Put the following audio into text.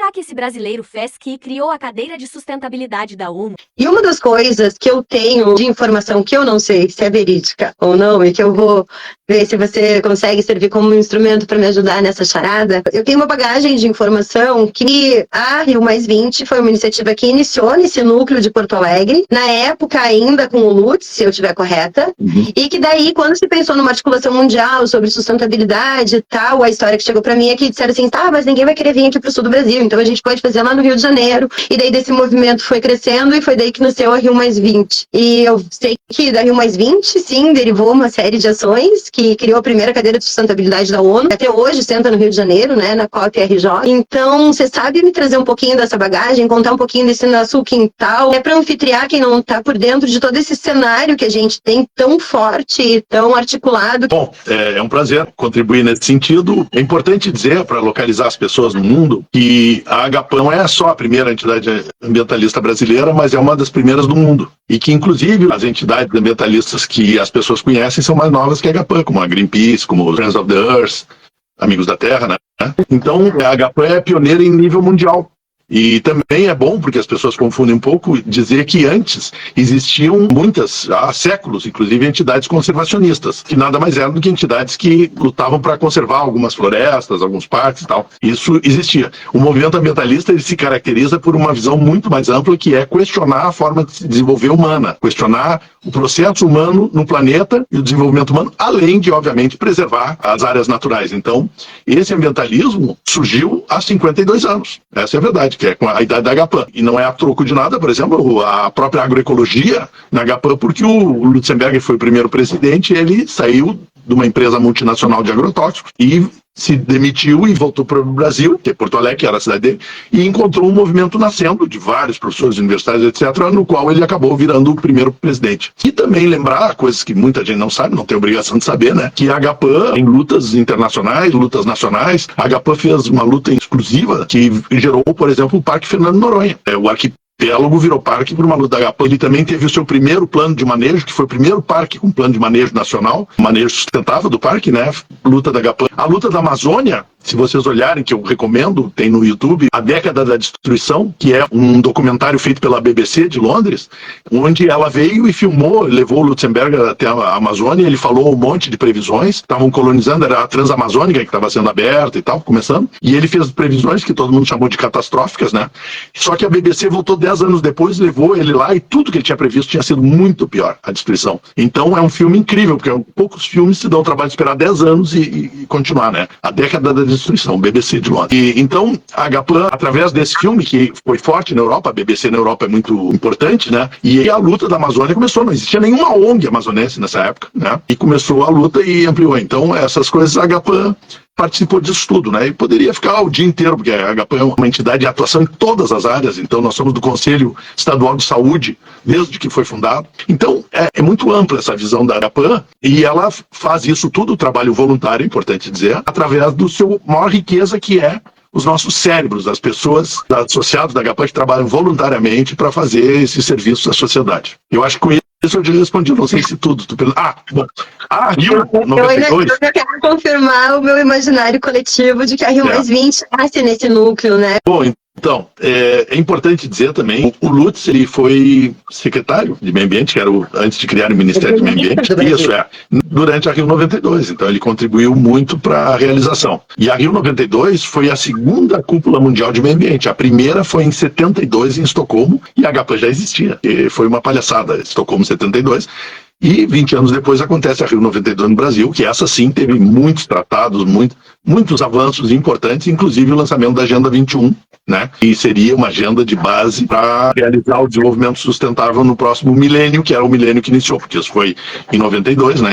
será que esse brasileiro fez que criou a cadeira de sustentabilidade da ONU? E uma das coisas que eu tenho de informação que eu não sei se é verídica ou não, e que eu vou ver se você consegue servir como um instrumento para me ajudar nessa charada, eu tenho uma bagagem de informação que a Rio+20 foi uma iniciativa que iniciou nesse núcleo de Porto Alegre, na época ainda com o Lutz, se eu estiver correta, e que daí, quando se pensou numa articulação mundial sobre sustentabilidade e tal, a história que chegou para mim é que disseram assim, tá, mas ninguém vai querer vir aqui pro sul do Brasil, então a gente pode fazer lá no Rio de Janeiro, e daí desse movimento foi crescendo e foi daí que nasceu a Rio+20. E eu sei que da Rio+20, sim, derivou uma série de ações que criou a primeira cadeira de sustentabilidade da ONU, até hoje senta no Rio de Janeiro, né, na COP-RJ. Então, você sabe me trazer um pouquinho dessa bagagem, contar um pouquinho desse nosso quintal, para anfitriar quem não está por dentro de todo esse cenário que a gente tem tão forte e tão articulado. Bom, é um prazer contribuir nesse sentido. É importante dizer, para localizar as pessoas no mundo, que a Agapan não é só a primeira entidade ambientalista brasileira, mas é uma das primeiras do mundo. E que, inclusive, as entidades ambientalistas que as pessoas conhecem são mais novas que a Agapan, como a Greenpeace, como o Friends of the Earth, Amigos da Terra, né? Então, a Agapan é pioneira em nível mundial. E também é bom, porque as pessoas confundem um pouco, dizer que antes existiam muitas, há séculos, inclusive, entidades conservacionistas, que nada mais eram do que entidades que lutavam para conservar algumas florestas, alguns parques e tal. Isso existia. O movimento ambientalista ele se caracteriza por uma visão muito mais ampla, que é questionar a forma de se desenvolver humana, questionar o processo humano no planeta e o desenvolvimento humano, além de, obviamente, preservar as áreas naturais. Então, esse ambientalismo surgiu há 52 anos. Essa é a verdade, que é com a idade da Agapan. E não é a troco de nada, por exemplo, a própria agroecologia na Agapan, porque o Lutzenberger foi o primeiro presidente, ele saiu de uma empresa multinacional de agrotóxicos e se demitiu e voltou para o Brasil, que é Porto Alegre, que era a cidade dele, e encontrou um movimento nascendo de vários professores universitários, etc., no qual ele acabou virando o primeiro presidente. E também lembrar, coisas que muita gente não sabe, não tem obrigação de saber, né, que a Agapan, em lutas internacionais, lutas nacionais, a Agapan fez uma luta exclusiva que gerou, por exemplo, o Parque Fernando Noronha. O arquipélago virou parque por uma luta da Agapan. Ele também teve o seu primeiro plano de manejo, que foi o primeiro parque com plano de manejo nacional, manejo sustentável do parque, né? Luta da Agapan. A luta da Amazônia, se vocês olharem, que eu recomendo, tem no YouTube, A Década da Destruição, que é um documentário feito pela BBC de Londres, onde ela veio e filmou, levou o Lutzenberger até a Amazônia, ele falou um monte de previsões, estavam colonizando, era a Transamazônica que estava sendo aberta e tal, começando, e ele fez previsões que todo mundo chamou de catastróficas, né? Só que a BBC voltou 10 anos depois, levou ele lá e tudo que ele tinha previsto tinha sido muito pior, a destruição. Então é um filme incrível, porque poucos filmes se dão o trabalho de esperar 10 anos e continuar, né? A Década da Destruição, BBC de Londres. E então a Agapan, através desse filme, que foi forte na Europa, a BBC na Europa é muito importante, né? E aí a luta da Amazônia começou, não existia nenhuma ONG amazonense nessa época, né? E começou a luta e ampliou. Então essas coisas a Agapan participou disso tudo, né? E poderia ficar o dia inteiro, porque a Agapan é uma entidade de atuação em todas as áreas, então nós somos do Conselho Estadual de Saúde, desde que foi fundado. Então, é muito ampla essa visão da Agapan, e ela faz isso tudo, trabalho voluntário, importante dizer, através do seu maior riqueza, que é os nossos cérebros, as pessoas associadas da Agapan que trabalham voluntariamente para fazer esse serviço à sociedade. Eu acho que com isso eu já respondi, não sei se tudo. Bom, a Rio 92... Eu quero confirmar o meu imaginário coletivo de que a Rio+20 nasce nesse núcleo, né? Bom, então, é importante dizer também, o Lutz, ele foi secretário de Meio Ambiente, que era antes de criar o Ministério do Meio Ambiente, isso durante a Rio 92, então ele contribuiu muito para a realização. E a Rio 92 foi a segunda cúpula mundial de meio ambiente, a primeira foi em 72 em Estocolmo, e a Agapan já existia, e foi uma palhaçada, Estocolmo 72, e 20 anos depois acontece a Rio 92 no Brasil, que essa sim teve muitos tratados, muitos avanços importantes, inclusive o lançamento da Agenda 21, né? E seria uma agenda de base para realizar o desenvolvimento sustentável no próximo milênio, que era o milênio que iniciou, porque isso foi em 92, né?